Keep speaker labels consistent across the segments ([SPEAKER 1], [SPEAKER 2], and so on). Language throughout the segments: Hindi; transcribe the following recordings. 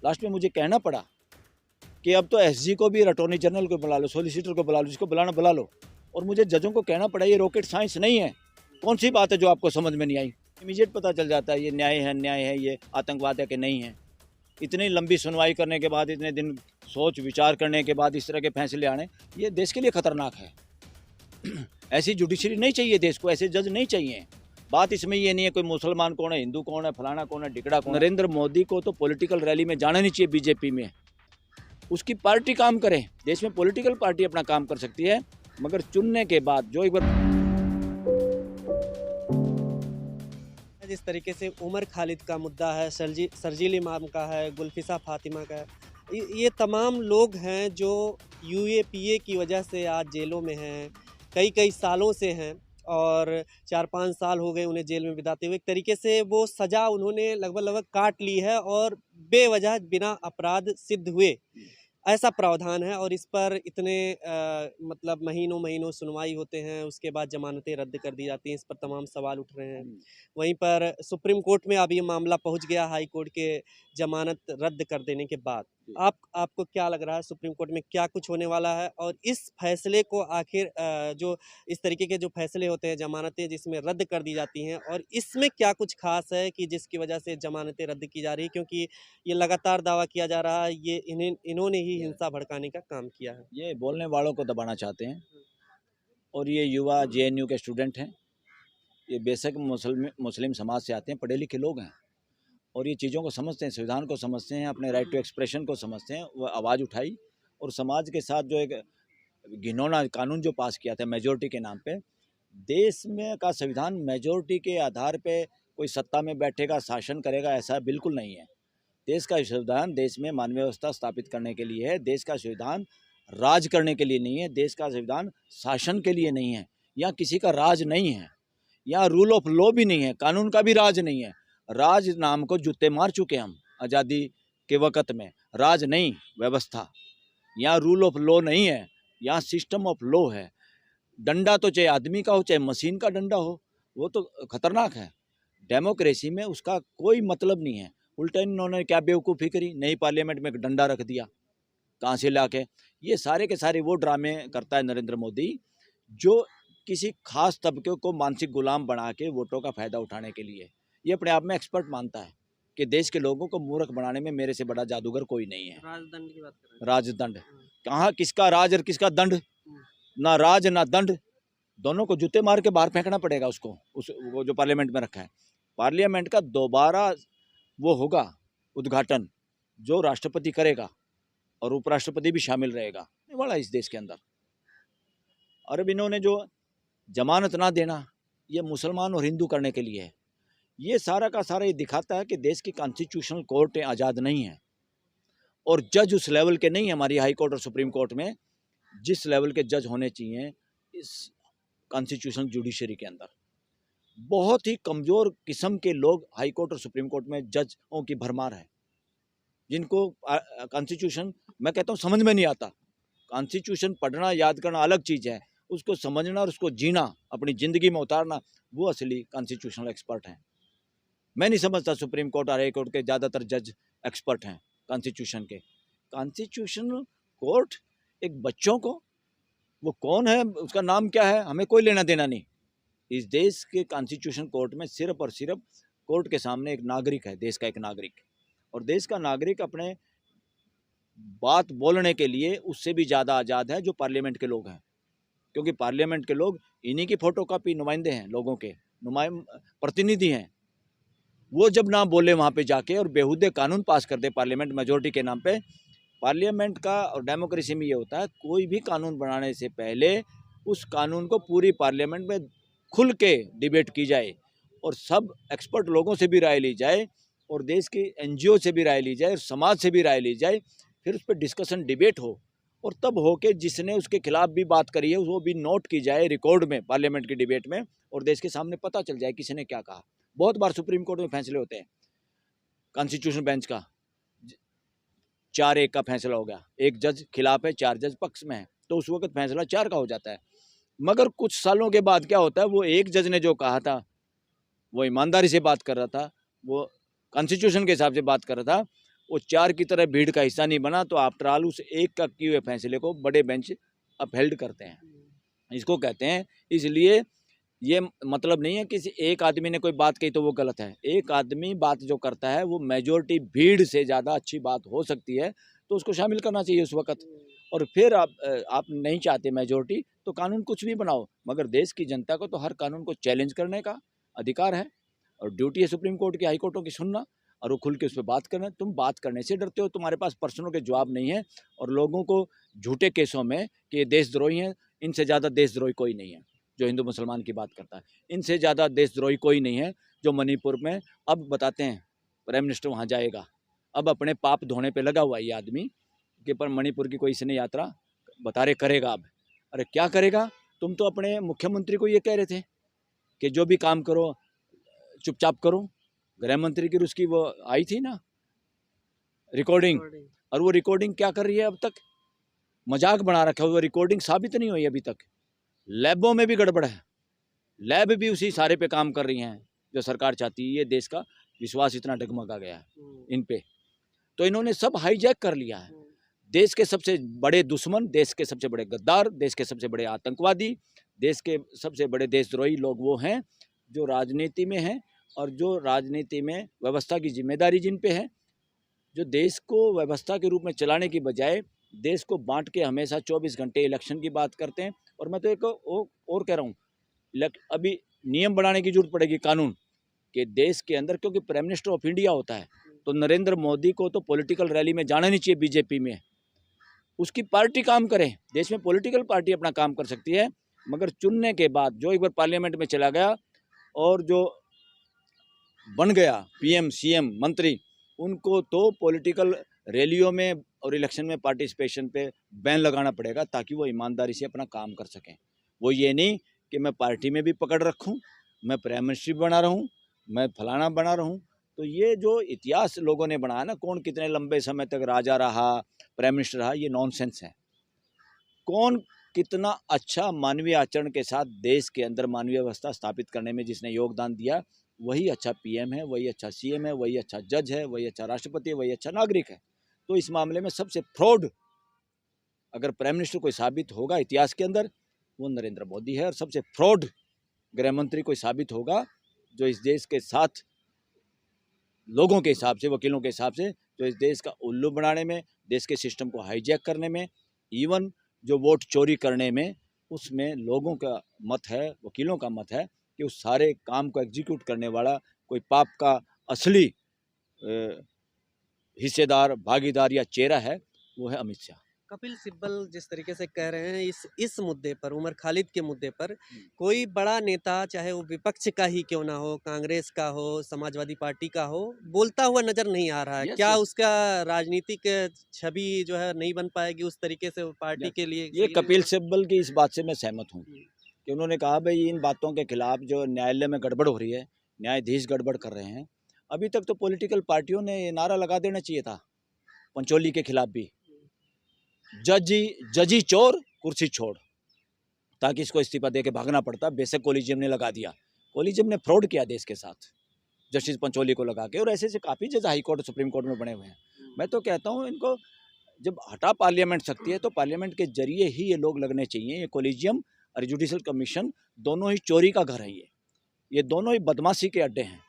[SPEAKER 1] लास्ट में मुझे कहना पड़ा कि अब तो एसजी को भी, अटॉर्नी जनरल को बुला लो, सोलिसिटर को बुला लो, जिसको बुलाना बुला लो। और मुझे जजों को कहना पड़ा ये रॉकेट साइंस नहीं है। कौन सी बात है जो आपको समझ में नहीं आई? इमीडिएट पता चल जाता है ये न्याय है, ये आतंकवाद है कि नहीं है। इतनी लंबी सुनवाई करने के बाद, इतने दिन सोच विचार करने के बाद इस तरह के फैसले आने, ये देश के लिए खतरनाक है। ऐसी जुडिशरी नहीं चाहिए देश को, ऐसे जज नहीं चाहिए। बात इसमें ये नहीं है कोई मुसलमान कौन है, हिंदू कौन है, फलाना कौन है, ढिकड़ा कौन है। नरेंद्र मोदी को तो पॉलिटिकल रैली में जाना नहीं चाहिए बीजेपी में। उसकी पार्टी काम करे, देश में पॉलिटिकल पार्टी अपना काम कर सकती है, मगर चुनने के बाद जो एक बार
[SPEAKER 2] जिस तरीके से उमर खालिद का मुद्दा है, शर्जील इमाम का है, गुलफिसा फातिमा का है, ये तमाम लोग हैं जो यूएपीए की वजह से आज जेलों में हैं, कई सालों से हैं और 4-5 साल हो गए उन्हें जेल में बिताते हुए। एक तरीके से वो सज़ा उन्होंने लगभग काट ली है और बेवजह बिना अपराध सिद्ध हुए ऐसा प्रावधान है और इस पर इतने मतलब महीनों सुनवाई होते हैं, उसके बाद ज़मानतें रद्द कर दी जाती हैं। इस पर तमाम सवाल उठ रहे हैं। वहीं पर सुप्रीम कोर्ट में अब ये मामला पहुंच गया, हाई कोर्ट के ज़मानत रद्द कर देने के बाद। आपको क्या लग रहा है सुप्रीम कोर्ट में क्या कुछ होने वाला है? और इस फैसले को आखिर जो इस तरीके के जो फैसले होते हैं, ज़मानतें जिसमें रद्द कर दी जाती हैं, और इसमें क्या कुछ ख़ास है कि जिसकी वजह से ज़मानतें रद्द की जा रही है? क्योंकि ये लगातार दावा किया जा रहा है ये इन्होंने ही हिंसा भड़काने का काम किया है।
[SPEAKER 1] ये बोलने वालों को दबाना चाहते हैं। और ये युवा जेएनयू के स्टूडेंट हैं, ये बेशक मुस्लिम समाज से आते हैं, पढ़े लिखे लोग हैं और ये चीज़ों को समझते हैं, संविधान को समझते हैं, अपने राइट टू एक्सप्रेशन को समझते हैं। वो आवाज़ उठाई और समाज के साथ जो एक घिनौना कानून जो पास किया था मेजोरिटी के नाम पे, देश में का संविधान मेजोरिटी के आधार पे कोई सत्ता में बैठेगा, शासन करेगा, ऐसा बिल्कुल नहीं है। देश का संविधान देश में मानवीय व्यवस्था स्थापित करने के लिए है। देश का संविधान राज करने के लिए नहीं है। देश का संविधान शासन के लिए नहीं है। यहाँ किसी का राज नहीं है, यहाँ रूल ऑफ लॉ भी नहीं है, कानून का भी राज नहीं है। राज नाम को जूते मार चुके हम आज़ादी के वक़्त में। राज नहीं, व्यवस्था। यहाँ रूल ऑफ लॉ नहीं है, यहाँ सिस्टम ऑफ लॉ है। डंडा तो चाहे आदमी का हो, चाहे मशीन का डंडा हो, वो तो खतरनाक है। डेमोक्रेसी में उसका कोई मतलब नहीं है। उल्टा इन्होंने क्या बेवकूफ़ी करी, नई पार्लियामेंट में एक डंडा रख दिया, कहाँ से ला के। ये सारे के सारे वो ड्रामे करता है नरेंद्र मोदी, जो किसी खास तबके को मानसिक गुलाम बना के वोटों का फ़ायदा उठाने के लिए। ये अपने आप में एक्सपर्ट मानता है कि देश के लोगों को मूर्ख बनाने में मेरे से बड़ा जादूगर कोई नहीं है।
[SPEAKER 2] राजदंड की बात कर रहे हैं।
[SPEAKER 1] राजदंड कहाँ, किसका राज और किसका दंड? ना राज ना दंड, दोनों को जूते मार के बाहर फेंकना पड़ेगा उसको, वो जो पार्लियामेंट में रखा है। पार्लियामेंट का दोबारा वो होगा उद्घाटन, जो राष्ट्रपति करेगा और उपराष्ट्रपति भी शामिल रहेगा वाला इस देश के अंदर। और अब इन्होंने जो जमानत ना देना, ये मुसलमान और हिंदू करने के लिए है। ये सारा का सारा ये दिखाता है कि देश की कॉन्स्टिट्यूशनल कोर्टें आज़ाद नहीं हैं और जज उस लेवल के नहीं है। हमारी हाई कोर्ट और सुप्रीम कोर्ट में जिस लेवल के जज होने चाहिए इस कॉन्स्टिट्यूशनल जुडिशरी के अंदर, बहुत ही कमज़ोर किस्म के लोग हाई कोर्ट और सुप्रीम कोर्ट में जजों की भरमार है, जिनको कॉन्स्टिट्यूशन मैं कहता हूँ समझ में नहीं आता। कॉन्स्टिट्यूशन पढ़ना याद करना अलग चीज़ है, उसको समझना और उसको जीना, अपनी ज़िंदगी में उतारना, वो असली कॉन्स्टिट्यूशनल एक्सपर्ट हैं। मैं नहीं समझता सुप्रीम कोर्ट और हाई कोर्ट के ज़्यादातर जज एक्सपर्ट हैं कॉन्स्टिट्यूशन के। कॉन्स्टिट्यूशनल कोर्ट एक बच्चों को, वो कौन है, उसका नाम क्या है, हमें कोई लेना देना नहीं। इस देश के कॉन्स्टिट्यूशन कोर्ट में सिर्फ और सिर्फ कोर्ट के सामने एक नागरिक है, देश का एक नागरिक, और देश का नागरिक अपने बात बोलने के लिए उससे भी ज़्यादा आज़ाद है जो पार्लियामेंट के लोग हैं, क्योंकि पार्लियामेंट के लोग इन्हीं की फोटोकॉपी नुमाइंदे हैं, लोगों के प्रतिनिधि हैं। वो जब ना बोले वहाँ पे जाके और बेहुदे कानून पास कर दे पार्लियामेंट मेजोरिटी के नाम पे। पार्लियामेंट का और डेमोक्रेसी में ये होता है, कोई भी कानून बनाने से पहले उस कानून को पूरी पार्लियामेंट में खुल के डिबेट की जाए और सब एक्सपर्ट लोगों से भी राय ली जाए और देश की एनजीओ से भी राय ली जाए और समाज से भी राय ली जाए, फिर उस पर डिस्कशन डिबेट हो और तब हो के जिसने उसके खिलाफ भी बात करी है वो भी नोट की जाए रिकॉर्ड में पार्लियामेंट की डिबेट में, और देश के सामने पता चल जाए किसी ने क्या कहा। बहुत बार सुप्रीम कोर्ट में फैसले होते हैं, कॉन्स्टिट्यूशन बेंच का 4-1 का फैसला हो गया, एक जज खिलाफ है, 4 जज पक्ष में है, तो उस वक्त फैसला 4 का हो जाता है। मगर कुछ सालों के बाद क्या होता है, वो एक जज ने जो कहा था वो ईमानदारी से बात कर रहा था, वो कॉन्स्टिट्यूशन के हिसाब से बात कर रहा था, वो 4 की तरह भीड़ का हिस्सा नहीं बना, तो आफ्टर ऑल उस एक का किए हुए फैसले को बड़े बेंच अपहेल्ड करते हैं, इसको कहते हैं। इसलिए ये मतलब नहीं है किसी एक आदमी ने कोई बात कही तो वो गलत है। एक आदमी बात जो करता है वो मेजॉरिटी भीड़ से ज़्यादा अच्छी बात हो सकती है, तो उसको शामिल करना चाहिए उस वक़्त। और फिर आप नहीं चाहते मेजॉरिटी तो कानून कुछ भी बनाओ, मगर देश की जनता को तो हर कानून को चैलेंज करने का अधिकार है, और ड्यूटी है सुप्रीम कोर्ट की, हाई कोर्टों की सुनना, और वो खुल के उस पर बात करना। तुम बात करने से डरते हो, तुम्हारे पास प्रश्नों के जवाब नहीं है, और लोगों को झूठे केसों में कि ये देशद्रोही हैं, इनसे ज़्यादा देशद्रोही कोई नहीं है जो हिंदू मुसलमान की बात करता है, इनसे ज़्यादा देशद्रोही कोई नहीं है जो मणिपुर में अब बताते हैं प्राइम मिनिस्टर वहाँ जाएगा, अब अपने पाप धोने पे लगा हुआ ये आदमी कि पर मणिपुर की कोई इसने यात्रा बता रहे करेगा। अब अरे क्या करेगा, तुम तो अपने मुख्यमंत्री को ये कह रहे थे कि जो भी काम करो चुपचाप करो। गृह मंत्री की उसकी वो आई थी ना रिकॉर्डिंग, और वो रिकॉर्डिंग क्या कर रही है, अब तक मजाक बना रखा है, वो रिकॉर्डिंग साबित नहीं हुई अभी तक। लैबों में भी गड़बड़ है, लैब भी उसी सारे पे काम कर रही हैं जो सरकार चाहती है। ये देश का विश्वास इतना डगमगा गया है इन पे, तो इन्होंने सब हाईजैक कर लिया है। देश के सबसे बड़े दुश्मन, देश के सबसे बड़े गद्दार, देश के सबसे बड़े आतंकवादी, देश के सबसे बड़े देशद्रोही लोग वो हैं जो राजनीति में हैं, और जो राजनीति में व्यवस्था की जिम्मेदारी जिन पे है, जो देश को व्यवस्था के रूप में चलाने की बजाय देश को बांट के हमेशा 24 घंटे इलेक्शन की बात करते हैं। और मैं तो एक और कह रहा हूँ, अभी नियम बनाने की जरूरत पड़ेगी, कानून के देश के अंदर, क्योंकि प्राइम मिनिस्टर ऑफ इंडिया होता है, तो नरेंद्र मोदी को तो पॉलिटिकल रैली में जाना नहीं चाहिए बीजेपी में, उसकी पार्टी काम करे। देश में पॉलिटिकल पार्टी अपना काम कर सकती है, मगर चुनने के बाद जो एक बार पार्लियामेंट में चला गया और जो बन गया पीएम सीएम मंत्री, उनको तो पॉलिटिकल रैलियों में और इलेक्शन में पार्टिसिपेशन पे बैन लगाना पड़ेगा, ताकि वो ईमानदारी से अपना काम कर सकें। वो ये नहीं कि मैं पार्टी में भी पकड़ रखूं, मैं प्राइम मिनिस्टर भी बना रहूं, मैं फलाना बना रहूं। तो ये जो इतिहास लोगों ने बनाया ना, कौन कितने लंबे समय तक राजा रहा, प्राइम मिनिस्टर रहा, ये नॉनसेंस है। कौन कितना अच्छा मानवीय आचरण के साथ देश के अंदर मानवीय व्यवस्था स्थापित करने में जिसने योगदान दिया, वही अच्छा पीएम है, वही अच्छा सीएम है, वही अच्छा जज है, वही अच्छा राष्ट्रपति है, वही अच्छा नागरिक है। तो इस मामले में सबसे फ्रॉड अगर प्राइम मिनिस्टर कोई साबित होगा इतिहास के अंदर, वो नरेंद्र मोदी है। और सबसे फ्रॉड गृह मंत्री कोई साबित होगा जो इस देश के साथ लोगों के हिसाब से, वकीलों के हिसाब से, जो इस देश का उल्लू बनाने में, देश के सिस्टम को हाईजैक करने में, इवन जो वोट चोरी करने में, उसमें लोगों का मत है, वकीलों का मत है कि उस सारे काम को एग्जीक्यूट करने वाला कोई पाप का असली हिस्सेदार, भागीदार या चेहरा है, वो है अमित शाह।
[SPEAKER 2] कपिल सिब्बल जिस तरीके से कह रहे हैं इस मुद्दे पर, उमर खालिद के मुद्दे पर, कोई बड़ा नेता चाहे वो विपक्ष का ही क्यों ना हो, कांग्रेस का हो, समाजवादी पार्टी का हो, बोलता हुआ नजर नहीं आ रहा है। क्या उसका राजनीतिक छवि जो है नहीं बन पाएगी उस तरीके से पार्टी के लिए?
[SPEAKER 1] ये कपिल सिब्बल की इस बात से मैं सहमत हूँ कि उन्होंने कहा भाई इन बातों के खिलाफ जो न्यायालय में गड़बड़ हो रही है, न्यायाधीश गड़बड़ कर रहे हैं। अभी तक तो पॉलिटिकल पार्टियों ने ये नारा लगा देना चाहिए था पंचोली के खिलाफ भी, जजी चोर कुर्सी छोड़, ताकि इसको इस्तीफा दे के भागना पड़ता। बेशक कोलिजियम ने लगा दिया, कोलिजियम ने फ्रॉड किया देश के साथ जस्टिस पंचोली को लगा के, और ऐसे से काफ़ी जज हाई कोर्ट सुप्रीम कोर्ट में बने हुए हैं। मैं तो कहता हूँ इनको जब हटा पार्लियामेंट सकती है तो पार्लियामेंट के जरिए ही ये लोग लगने चाहिए। ये कोलिजियम और जुडिशल कमीशन दोनों ही चोरी का घर है, ये दोनों ही बदमाशी के अड्डे हैं,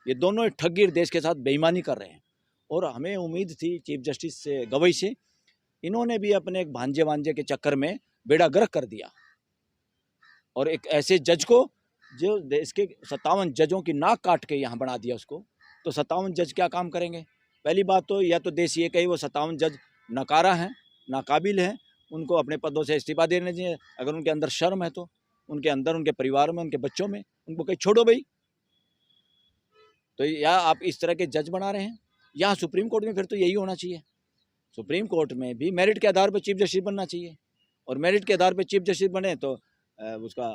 [SPEAKER 1] ये दोनों ही ठगी देश के साथ बेईमानी कर रहे हैं। और हमें उम्मीद थी चीफ जस्टिस से गवई से, इन्होंने भी अपने एक भांजे वांजे के चक्कर में बेड़ा गर्क कर दिया, और एक ऐसे जज को जो देश के 57 जजों की नाक काट के यहाँ बना दिया उसको। तो 57 जज क्या काम करेंगे? पहली बात तो या तो देश ये कहे वो 57 जज नकारा हैं, नाकाबिल हैं, उनको अपने पदों से इस्तीफा देने चाहिए। अगर उनके अंदर शर्म है तो उनके अंदर, उनके परिवार में, उनके बच्चों में, उनको कहीं छोड़ो भाई। तो या आप इस तरह के जज बना रहे हैं। यहाँ सुप्रीम कोर्ट में फिर तो यही होना चाहिए, सुप्रीम कोर्ट में भी मेरिट के आधार पर चीफ जस्टिस बनना चाहिए, और मेरिट के आधार पर चीफ जस्टिस बने तो उसका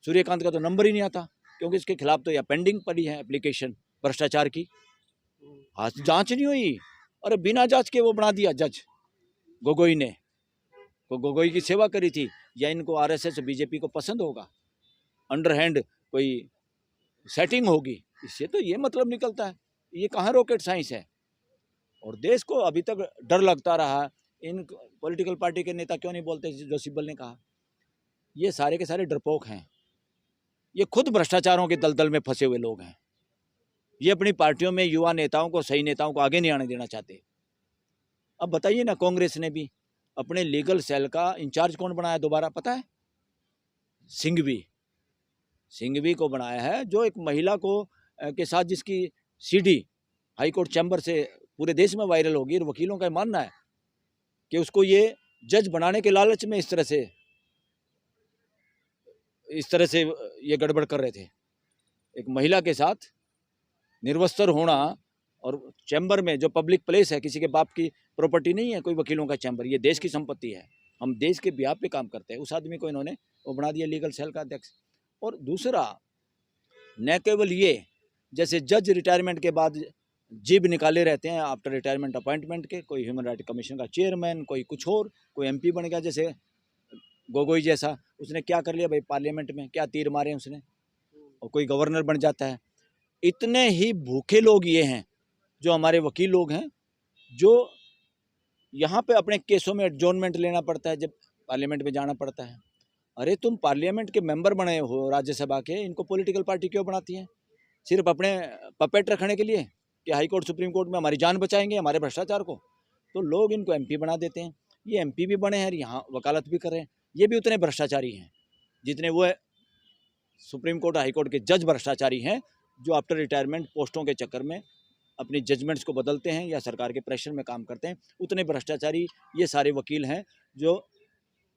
[SPEAKER 1] सूर्यकांत का तो नंबर ही नहीं आता, क्योंकि इसके खिलाफ तो या पेंडिंग पड़ी है एप्लीकेशन भ्रष्टाचार की, आज जांच नहीं हुई। और बिना जांच के वो बना दिया जज गोगोई ने, को गोगोई की सेवा करी थी, या इनको आरएसएस बीजेपी को पसंद होगा, अंडरहैंड कोई सेटिंग होगी, इससे तो ये मतलब निकलता है। ये कहाँ रॉकेट साइंस है? और देश को अभी तक डर लगता रहा। इन पॉलिटिकल पार्टी के नेता क्यों नहीं बोलते जो सिब्बल ने कहा? ये सारे के सारे डरपोक हैं, ये खुद भ्रष्टाचारों के दलदल में फंसे हुए लोग हैं। ये अपनी पार्टियों में युवा नेताओं को, सही नेताओं को आगे नहीं आने देना चाहते। अब बताइए ना, कांग्रेस ने भी अपने लीगल सेल का इंचार्ज कौन बनाया दोबारा, पता है? सिंघवी को बनाया है, जो एक महिला को के साथ जिसकी सीडी हाई कोर्ट चैम्बर से पूरे देश में वायरल होगी। और वकीलों का मानना है कि उसको ये जज बनाने के लालच में इस तरह से ये गड़बड़ कर रहे थे। एक महिला के साथ निर्वस्त्र होना, और चैम्बर में जो पब्लिक प्लेस है, किसी के बाप की प्रॉपर्टी नहीं है कोई वकीलों का चैम्बर, ये देश की संपत्ति है, हम देश के बिहाफ पे काम करते हैं। उस आदमी को इन्होंने वो बना दिया लीगल सेल का अध्यक्ष। और दूसरा, न केवल ये, जैसे जज रिटायरमेंट के बाद जीब निकाले रहते हैं आफ्टर रिटायरमेंट अपॉइंटमेंट के, कोई ह्यूमन राइट कमीशन का चेयरमैन, कोई कुछ और, कोई एमपी बन गया, जैसे गोगोई जैसा, उसने क्या कर लिया भाई पार्लियामेंट में, क्या तीर मारे उसने, और कोई गवर्नर बन जाता है। इतने ही भूखे लोग ये हैं जो हमारे वकील लोग हैं, जो यहाँ पे अपने केसों में एडजॉर्नमेंट लेना पड़ता है, जब पार्लियामेंट में जाना पड़ता है। अरे तुम पार्लियामेंट के मेंबर बने हो राज्यसभा के, इनको पॉलिटिकल पार्टी क्यों बनाती है? सिर्फ अपने पपेट रखने के लिए कि हाई कोर्ट सुप्रीम कोर्ट में हमारी जान बचाएंगे हमारे भ्रष्टाचार को? तो लोग इनको एमपी बना देते हैं। ये एमपी भी बने हैं, यहाँ वकालत भी कर रहे हैं। ये भी उतने भ्रष्टाचारी हैं जितने वो सुप्रीम कोर्ट हाई कोर्ट के जज भ्रष्टाचारी हैं, जो आफ्टर रिटायरमेंट पोस्टों के चक्कर में अपनी जजमेंट्स को बदलते हैं या सरकार के प्रेशर में काम करते हैं। उतने भ्रष्टाचारी ये सारे वकील हैं जो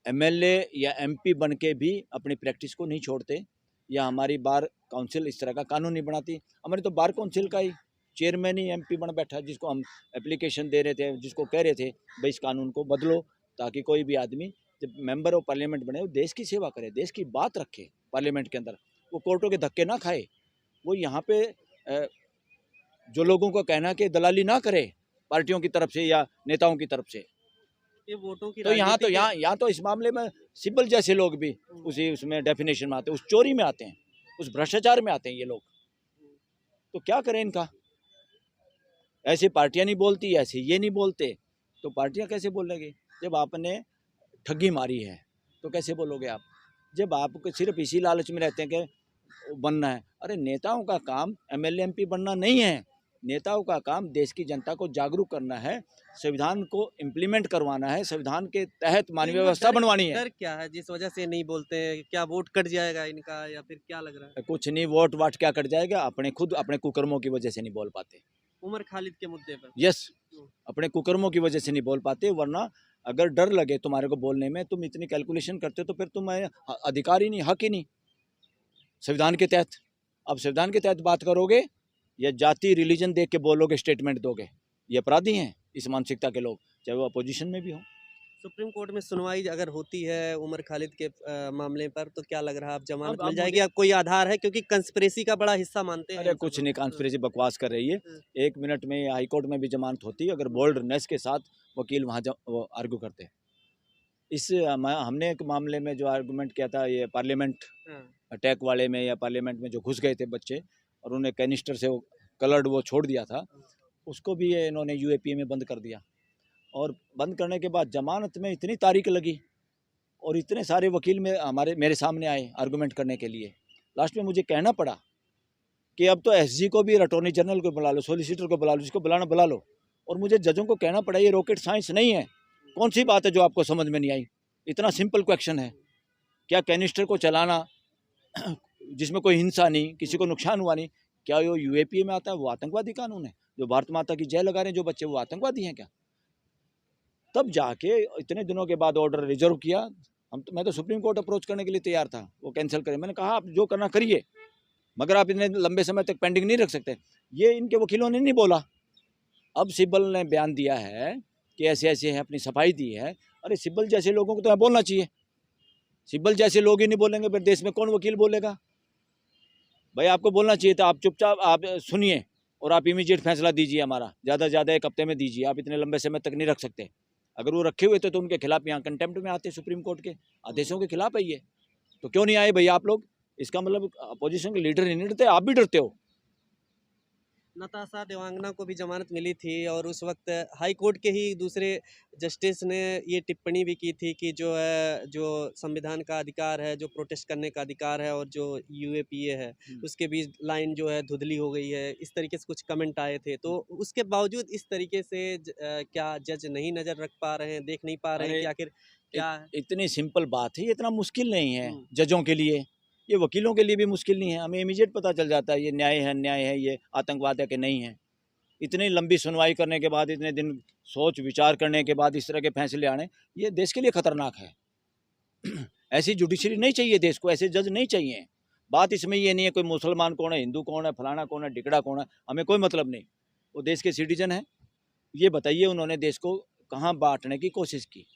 [SPEAKER 1] एमएलए या एमपी बन के भी अपनी प्रैक्टिस को नहीं छोड़ते, या हमारी बार काउंसिल इस तरह का कानून नहीं बनाती। हमारी तो बार काउंसिल का ही चेयरमैन ही एमपी बन बैठा, जिसको हम एप्लीकेशन दे रहे थे, जिसको कह रहे थे भाई इस कानून को बदलो, ताकि कोई भी आदमी जब मेंबर ऑफ पार्लियामेंट बने वो देश की सेवा करे, देश की बात रखे पार्लियामेंट के अंदर, वो कोर्टों के धक्के ना खाए, वो यहाँ पे जो लोगों को कहना कि दलाली ना करे पार्टियों की तरफ से या नेताओं की तरफ से।
[SPEAKER 2] ये वोटों की
[SPEAKER 1] तो यहाँ
[SPEAKER 2] राजनीति
[SPEAKER 1] तो इस मामले में सिब्बल जैसे लोग भी उसमें डेफिनेशन में आते हैं, उस चोरी में आते हैं, उस भ्रष्टाचार में आते हैं ये लोग। तो क्या करें इनका? ऐसे पार्टियां नहीं बोलती, ऐसे ये नहीं बोलते, तो पार्टियां कैसे बोलेंगी? जब आपने ठगी मारी है तो कैसे बोलोगे आप? जब आप सिर्फ इसी लालच में रहते हैं कि बनना है। अरे नेताओं का काम एमएलए एमपी बनना नहीं है, नेताओं का काम देश की जनता को जागरूक करना है, संविधान को इम्प्लीमेंट करवाना है, संविधान के तहत मानवीय व्यवस्था बनवानी है।
[SPEAKER 2] डर क्या है जिस वजह से नहीं बोलते हैं? क्या वोट कट जाएगा इनका, या फिर क्या लग रहा है?
[SPEAKER 1] कुछ नहीं, वोट वाट क्या कट जाएगा, अपने कुकर्मों की वजह से नहीं बोल पाते।
[SPEAKER 2] उमर खालिद के मुद्दे पर
[SPEAKER 1] यस, अपने कुकर्मों की वजह से नहीं बोल पाते। वरना अगर डर लगे तुम्हारे को बोलने में, तुम इतनी कैलकुलेशन करते हो, तो फिर तुम अधिकार ही नहीं, हक ही नहीं संविधान के तहत। अब संविधान के तहत बात करोगे या जाति रिलीजन देख के बोलोगे, स्टेटमेंट दोगे, ये अपराधी हैं इस मानसिकता के लोग, चाहे वो अपोजिशन में भी हो।
[SPEAKER 2] सुप्रीम कोर्ट में सुनवाई अगर होती है उमर खालिद के मामले पर, तो क्या लग रहा है, आप जमानत
[SPEAKER 1] अब
[SPEAKER 2] मिल जाएगी? या कोई आधार है? क्योंकि कंस्पिरेसी का बड़ा हिस्सा मानते हैं।
[SPEAKER 1] अरे कुछ नहीं, कॉन्स्पिरेसी बकवास कर रही है। 1 मिनट में हाई कोर्ट में भी जमानत होती है अगर बोल्डनेस के साथ वकील वहाँ आर्ग्यू करते हैं। हमने एक मामले में जो आर्गूमेंट किया था, ये पार्लियामेंट अटैक वाले में, या पार्लियामेंट में जो घुस गए थे बच्चे और उन्हें कैनिस्टर से कलर्ड वो छोड़ दिया था, उसको भी ये इन्होंने यूएपीए में बंद कर दिया। और बंद करने के बाद जमानत में इतनी तारीख लगी और इतने सारे वकील मेरे सामने आए आर्गूमेंट करने के लिए। लास्ट में मुझे कहना पड़ा कि अब तो एसजी को भी, अटॉर्नी जनरल को बुला लो, सोलिसिटर को बुला लो, जिसको बुलाना बुला लो। और मुझे जजों को कहना पड़ा ये रॉकेट साइंस नहीं है। कौन सी बात है जो आपको समझ में नहीं आई? इतना सिंपल क्वेश्चन है। क्या कैनिस्टर को चलाना जिसमें कोई हिंसा नहीं, किसी को नुकसान हुआ नहीं, क्या वो यूएपीए में आता है? वो आतंकवादी कानून है। जो भारत माता की जय लगा रहे हैं जो बच्चे, वो आतंकवादी हैं क्या? तब जाके इतने दिनों के बाद ऑर्डर रिजर्व किया। मैं तो सुप्रीम कोर्ट अप्रोच करने के लिए तैयार था, वो कैंसिल करें। मैंने कहा आप जो करना करिए, मगर आप इतने लंबे समय तक पेंडिंग नहीं रख सकते। ये इनके वकीलों ने नहीं बोला। अब सिब्बल ने बयान दिया है कि ऐसे ऐसे है, अपनी सफाई दी है। अरे सिब्बल जैसे लोगों को तो बोलना चाहिए। सिब्बल जैसे लोग ही नहीं बोलेंगे फिर देश में कौन वकील बोलेगा? भाई आपको बोलना चाहिए था। आप चुपचाप आप सुनिए और आप इमीडिएट फैसला दीजिए। हमारा ज़्यादा से ज़्यादा 1 हफ्ते में दीजिए। आप इतने लंबे समय तक नहीं रख सकते। अगर वो रखे हुए थे तो उनके खिलाफ यहाँ कंटेम्प्ट में आते, सुप्रीम कोर्ट के आदेशों के खिलाफ है ये। तो क्यों नहीं आए भैया आप लोग? इसका मतलब अपोजिशन के लीडर नहीं डरते, आप भी डरते हो।
[SPEAKER 2] नताशा देवांगना को भी जमानत मिली थी और उस वक्त हाई कोर्ट के ही दूसरे जस्टिस ने ये टिप्पणी भी की थी कि जो है जो संविधान का अधिकार है, जो प्रोटेस्ट करने का अधिकार है और जो यूएपीए है उसके बीच लाइन जो है धुंधली हो गई है, इस तरीके से कुछ कमेंट आए थे। तो उसके बावजूद इस तरीके से क्या जज नहीं नज़र रख पा रहे हैं, देख नहीं पा रहे हैं कि आखिर क्या है?
[SPEAKER 1] इतनी सिंपल बात है, ये इतना मुश्किल नहीं है
[SPEAKER 2] हम्म।
[SPEAKER 1] जजों के लिए, ये वकीलों के लिए भी मुश्किल नहीं है। हमें इमीडिएट पता चल जाता है ये न्याय है, अन्याय है, ये आतंकवाद है कि नहीं है। इतनी लंबी सुनवाई करने के बाद, इतने दिन सोच विचार करने के बाद इस तरह के फैसले आने, ये देश के लिए खतरनाक है। ऐसी जुडिशरी नहीं चाहिए देश को, ऐसे जज नहीं चाहिए। बात इसमें ये नहीं है कोई मुसलमान कौन है, हिंदू कौन है, फलाना कौन है, ढिकड़ा कौन है, हमें कोई मतलब नहीं। वो देश के सिटीजन हैं। ये बताइए उन्होंने देश को कहाँ बांटने की कोशिश की।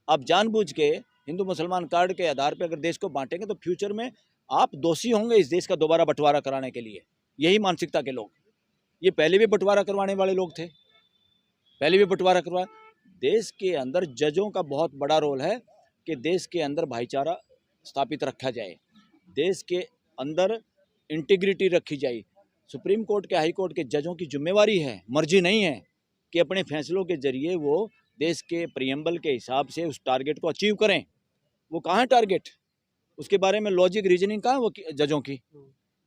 [SPEAKER 1] आप जानबूझ के हिंदू मुसलमान कार्ड के आधार पर अगर देश को बांटेंगे तो फ्यूचर में आप दोषी होंगे इस देश का दोबारा बंटवारा कराने के लिए। यही मानसिकता के लोग, ये पहले भी बंटवारा करवाने वाले लोग थे, पहले भी बंटवारा करवा। देश के अंदर जजों का बहुत बड़ा रोल है कि देश के अंदर भाईचारा स्थापित रखा जाए, देश के अंदर इंटीग्रिटी रखी जाए। सुप्रीम कोर्ट के, हाई कोर्ट के जजों की जिम्मेवारी है, मर्जी नहीं है कि अपने फैसलों के जरिए वो देश के प्रियम्बल के हिसाब से उस टारगेट को अचीव करें। वो कहाँ है टारगेट, उसके बारे में लॉजिक रीजनिंग कहाँ है वो जजों की।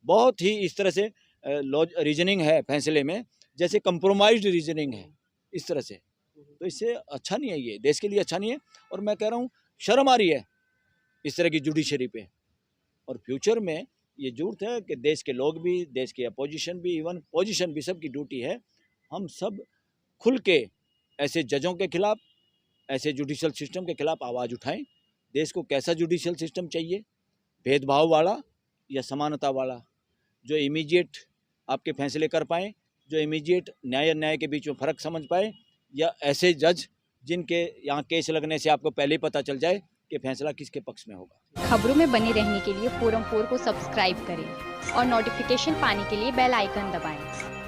[SPEAKER 1] बहुत ही इस तरह से रीजनिंग है फैसले में, जैसे कंप्रोमाइज्ड रीजनिंग है इस तरह से। तो इससे अच्छा नहीं है, ये देश के लिए अच्छा नहीं है। और मैं कह रहा हूँ शर्म आ रही है इस तरह की जुडिशरी पे। और फ्यूचर में ये जरूरत है कि देश के लोग भी, देश के अपोजिशन भी, इवन पोजिशन भी, सबकी ड्यूटी है हम सब खुल के ऐसे जजों के खिलाफ, ऐसे जुडिशल सिस्टम के खिलाफ आवाज़ उठाएं। देश को कैसा जुडिशल सिस्टम चाहिए, भेदभाव वाला या समानता वाला, जो इमीडिएट आपके फैसले कर पाएँ, जो इमीडिएट न्याय अन्याय के बीच में फ़र्क समझ पाए, या ऐसे जज जिनके यहाँ केस लगने से आपको पहले ही पता चल जाए कि फैसला किसके पक्ष में होगा।
[SPEAKER 3] खबरों में बने रहने के लिए फोरम 4 को सब्सक्राइब करें और नोटिफिकेशन पाने के लिए बेल आइकन दबाएं।